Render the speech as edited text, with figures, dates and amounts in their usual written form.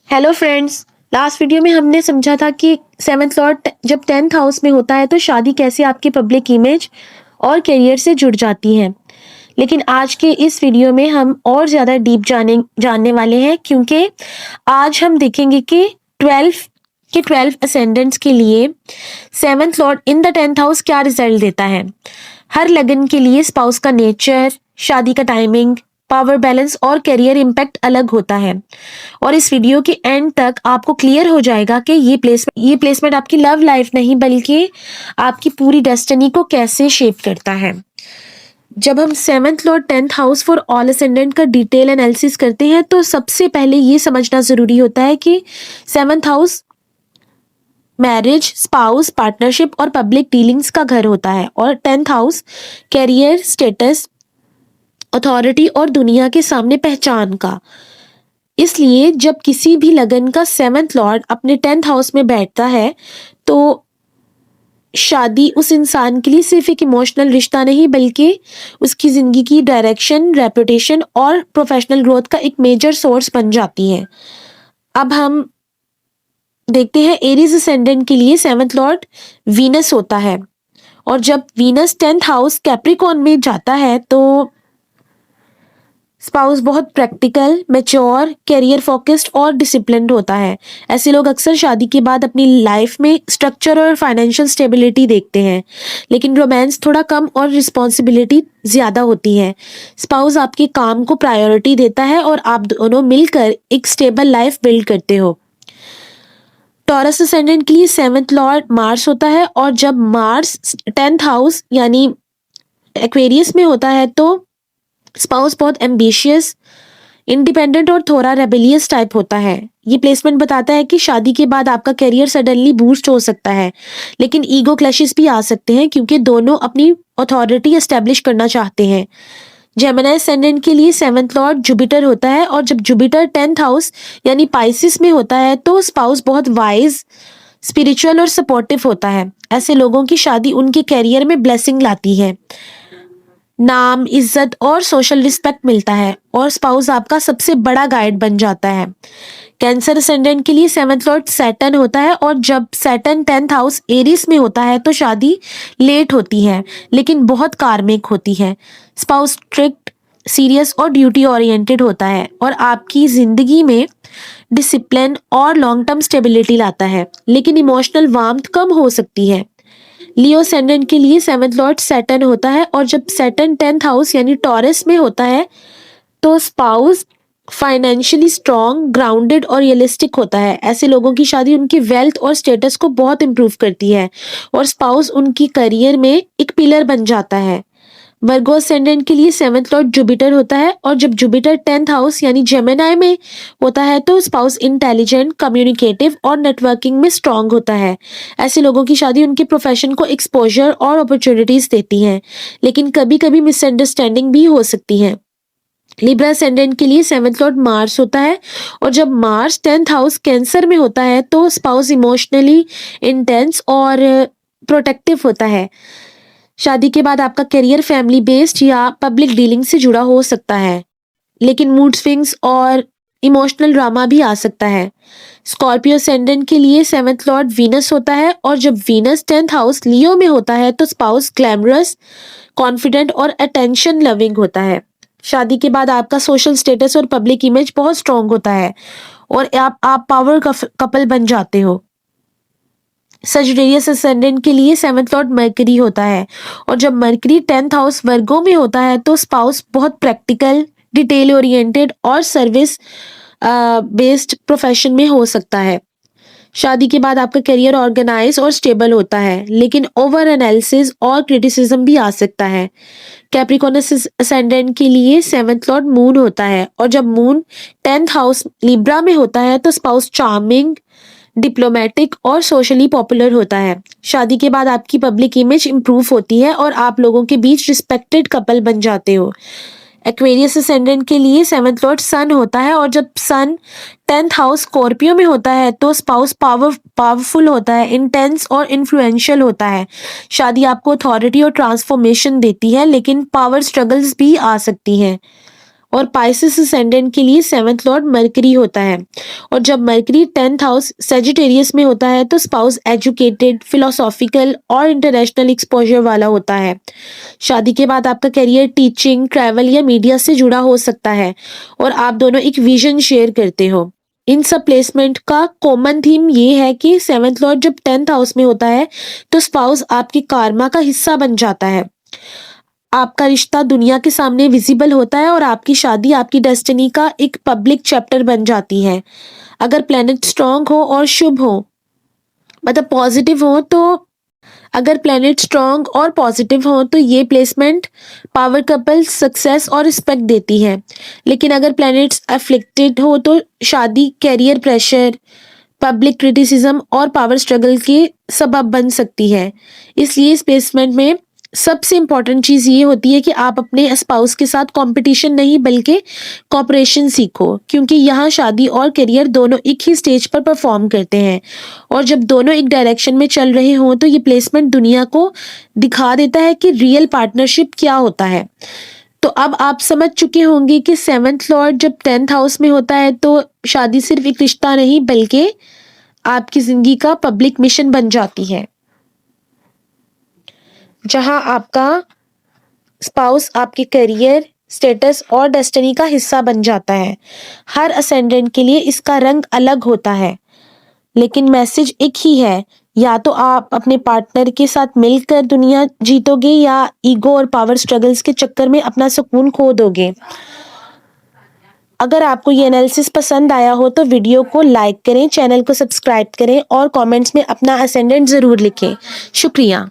Hello friends. Last video में हमने समझा था कि सेवन्थ लॉर्ड जब 10th हाउस में होता है तो शादी कैसे आपकी पब्लिक इमेज और करियर से जुड़ जाती है। लेकिन आज के इस वीडियो में हम और ज़्यादा डीप जानने वाले हैं, क्योंकि आज हम देखेंगे कि 12 असेंडेंट्स के लिए seventh Lord in the 10th house क्या रिजल्ट देता है। हर लगन के लिए स्पाउस का नेचर, शादी का टाइमिंग, पावर बैलेंस और करियर इम्पैक्ट अलग होता है। और इस वीडियो के एंड तक आपको क्लियर हो जाएगा कि ये प्लेसमेंट आपकी लव लाइफ नहीं बल्कि आपकी पूरी डेस्टिनी को कैसे शेप करता है। जब हम seventh Lord 10th house for all ascendant का डिटेल एनालिसिस करते हैं तो सबसे पहले ये समझना जरूरी होता है कि seventh house marriage, spouse, partnership और पब्लिक डीलिंग्स का घर होता है, और 10th house career, status, authority और दुनिया के सामने पहचान का। इसलिए जब किसी भी लगन का सेवन्थ लॉर्ड अपने 10th हाउस में बैठता है तो शादी उस इंसान के लिए सिर्फ एक इमोशनल रिश्ता नहीं बल्कि उसकी जिंदगी की डायरेक्शन, रेपुटेशन और प्रोफेशनल ग्रोथ का एक मेजर सोर्स बन जाती है। अब हम देखते हैं एरीज असेंडेंट के लिए सेवन्थ लॉर्ड वीनस होता है, और जब वीनस 10th हाउस कैप्रिकॉर्न में जाता है तो स्पाउस बहुत प्रैक्टिकल, मैच्योर, करियर फोकस्ड और डिसिप्लिन्ड होता है। ऐसे लोग अक्सर शादी के बाद अपनी लाइफ में स्ट्रक्चर और फाइनेंशियल स्टेबिलिटी देखते हैं, लेकिन रोमांस थोड़ा कम और रिस्पॉन्सिबिलिटी ज़्यादा होती है। स्पाउस आपके काम को प्रायोरिटी देता है और आप दोनों मिलकर एक स्टेबल लाइफ बिल्ड करते हो। टॉरस असेंडेंट के लिए सेवन्थ लॉर्ड मार्स होता है, और जब मार्स 10th हाउस यानी एक्वेरियस में होता है तो स्पाउस बहुत एम्बिशियस, इंडिपेंडेंट और थोड़ा रेबेलियस टाइप होता है। ये प्लेसमेंट बताता है कि शादी के बाद आपका करियर सडनली बूस्ट हो सकता है, लेकिन ईगो क्लैशेस भी आ सकते हैं क्योंकि दोनों अपनी अथॉरिटी एस्टेब्लिश करना चाहते हैं। जेमिनी असेंडेंट के लिए सेवन्थ लॉर्ड जुपिटर होता है, और जब जुपिटर 10th हाउस यानी पाइसिस में होता है तो स्पाउस बहुत वाइज, स्पिरिचुअल और सपोर्टिव होता है। ऐसे लोगों की शादी उनके करियर में ब्लेसिंग लाती है, नाम, इज्जत और सोशल रिस्पेक्ट मिलता है, और स्पाउस आपका सबसे बड़ा गाइड बन जाता है। कैंसर असेंडेंट के लिए सेवन्थ लॉर्ड सैटर्न होता है, और जब सैटर्न 10th हाउस एरिस में होता है तो शादी लेट होती है लेकिन बहुत कार्मिक होती है। स्पाउस स्ट्रिक्ट, सीरियस और ड्यूटी ओरिएंटेड होता है और आपकी जिंदगी में डिसिप्लिन और लॉन्ग टर्म स्टेबिलिटी लाता है, लेकिन इमोशनल वार्मथ कम हो सकती है। लियो असेंडेंट के लिए सेवन्थ लॉर्ड सैटर्न होता है, और जब सैटर्न 10th हाउस यानी टॉरस में होता है तो स्पाउस फाइनेंशियली स्ट्रॉन्ग, ग्राउंडेड और रियलिस्टिक होता है। ऐसे लोगों की शादी उनकी वेल्थ और स्टेटस को बहुत इंप्रूव करती है, और स्पाउस उनकी करियर में एक पिलर बन जाता है। वर्गो असेंडेंट के लिए सेवन्थ लॉर्ड जुपिटर होता है, और जब जुपिटर 10th हाउस यानी जेमिनी में होता है तो स्पाउस इंटेलिजेंट, कम्युनिकेटिव और नेटवर्किंग में स्ट्रांग होता है। ऐसे लोगों की शादी उनके प्रोफेशन को एक्सपोजर और अपॉर्चुनिटीज देती हैं, लेकिन कभी कभी मिसअंडरस्टैंडिंग भी हो सकती है। लिब्रा असेंडेंट के लिए सेवन्थ लॉर्ड मार्स होता है, और जब मार्स 10th हाउस कैंसर में होता है तो स्पाउस इमोशनली इंटेंस और प्रोटेक्टिव होता है। शादी के बाद आपका करियर फैमिली बेस्ड या पब्लिक डीलिंग से जुड़ा हो सकता है, लेकिन मूड स्विंग्स और इमोशनल ड्रामा भी आ सकता है। स्कॉर्पियो असेंडेंट के लिए सेवन्थ लॉर्ड वीनस होता है, और जब वीनस 10th हाउस लियो में होता है तो स्पाउस ग्लैमरस, कॉन्फिडेंट और अटेंशन लविंग होता है। शादी के बाद आपका सोशल स्टेटस और पब्लिक इमेज बहुत स्ट्रांग होता है, और आप पावर कपल बन जाते हो। सजिटेरियस असेंडेंट के लिए सेवन्थ लॉर्ड मरकरी होता है, और जब मरकरी 10th हाउस वर्गो में होता है तो स्पाउस बहुत प्रैक्टिकल, डिटेल ओरिएंटेड और सर्विस बेस्ड प्रोफेशन में हो सकता है। शादी के बाद आपका करियर ऑर्गेनाइज और स्टेबल होता है, लेकिन ओवर एनालिसिस और क्रिटिसिज्म भी आ सकता है। कैप्रिकॉर्नस असेंडेंट के लिए सेवन्थ लॉर्ड मून होता है, और जब मून 10th हाउस लिब्रा में होता है तो स्पाउस चार्मिंग, डिप्लोमेटिक और सोशली पॉपुलर होता है। शादी के बाद आपकी पब्लिक इमेज इंप्रूव होती है और आप लोगों के बीच रिस्पेक्टेड कपल बन जाते हो। एक्वेरियस असेंडेंट के लिए सेवन्थ लॉर्ड सन होता है, और जब सन 10th हाउस स्कॉर्पियो में होता है तो स्पाउस पावरफुल होता है, इंटेंस और इन्फ्लुएंशियल होता है। शादी आपको अथॉरिटी और ट्रांसफॉर्मेशन देती है, लेकिन पावर स्ट्रगल्स भी आ सकती हैं। और पाइसेस असेंडेंट के लिए 7th लॉर्ड मरकरी होता है। और जब मरकरी 10th हाउस सेजिटेरियस में होता है तो स्पाउस एजुकेटेड, फिलोसॉफिकल और इंटरनेशनल एक्सपोजर वाला होता है। शादी के बाद आपका करियर टीचिंग, ट्रैवल या मीडिया से जुड़ा हो सकता है और आप दोनों एक विजन शेयर करते हो। इन सब प्लेसमेंट का कॉमन थीम ये है कि 7th लॉर्ड जब 10th हाउस में होता है तो स्पाउस आपकी कार्मा का हिस्सा बन जाता है। आपका रिश्ता दुनिया के सामने विजिबल होता है और आपकी शादी आपकी डेस्टिनी का एक पब्लिक चैप्टर बन जाती है। अगर प्लैनेट स्ट्रांग हो और शुभ हो, मतलब पॉजिटिव हो, तो अगर प्लैनेट स्ट्रांग और पॉजिटिव हो तो ये प्लेसमेंट पावर कपल सक्सेस और रिस्पेक्ट देती है। लेकिन अगर प्लैनेट्स अफ्लिक्टेड हो तो शादी कैरियर प्रेशर, पब्लिक क्रिटिसिज्म और पावर स्ट्रगल के सबब बन सकती है। इसलिए इस प्लेसमेंट में सबसे इम्पॉर्टेंट चीज़ ये होती है कि आप अपने स्पाउस के साथ कंपटीशन नहीं बल्कि कॉपरेशन सीखो, क्योंकि यहाँ शादी और करियर दोनों एक ही स्टेज पर परफॉर्म करते हैं और जब दोनों एक डायरेक्शन में चल रहे हों तो ये प्लेसमेंट दुनिया को दिखा देता है कि रियल पार्टनरशिप क्या होता है। तो अब आप समझ चुके होंगे कि 7th लॉर्ड जब 10th हाउस में होता है तो शादी सिर्फ एक रिश्ता नहीं बल्कि आपकी जिंदगी का पब्लिक मिशन बन जाती है, जहां आपका स्पाउस आपके करियर, स्टेटस और डेस्टिनी का हिस्सा बन जाता है। हर असेंडेंट के लिए इसका रंग अलग होता है, लेकिन मैसेज एक ही है, या तो आप अपने पार्टनर के साथ मिलकर दुनिया जीतोगे या ईगो और पावर स्ट्रगल्स के चक्कर में अपना सुकून खो दोगे। अगर आपको ये एनालिसिस पसंद आया हो तो वीडियो को लाइक करें, चैनल को सब्सक्राइब करें और कमेंट्स में अपना असेंडेंट ज़रूर लिखें। शुक्रिया।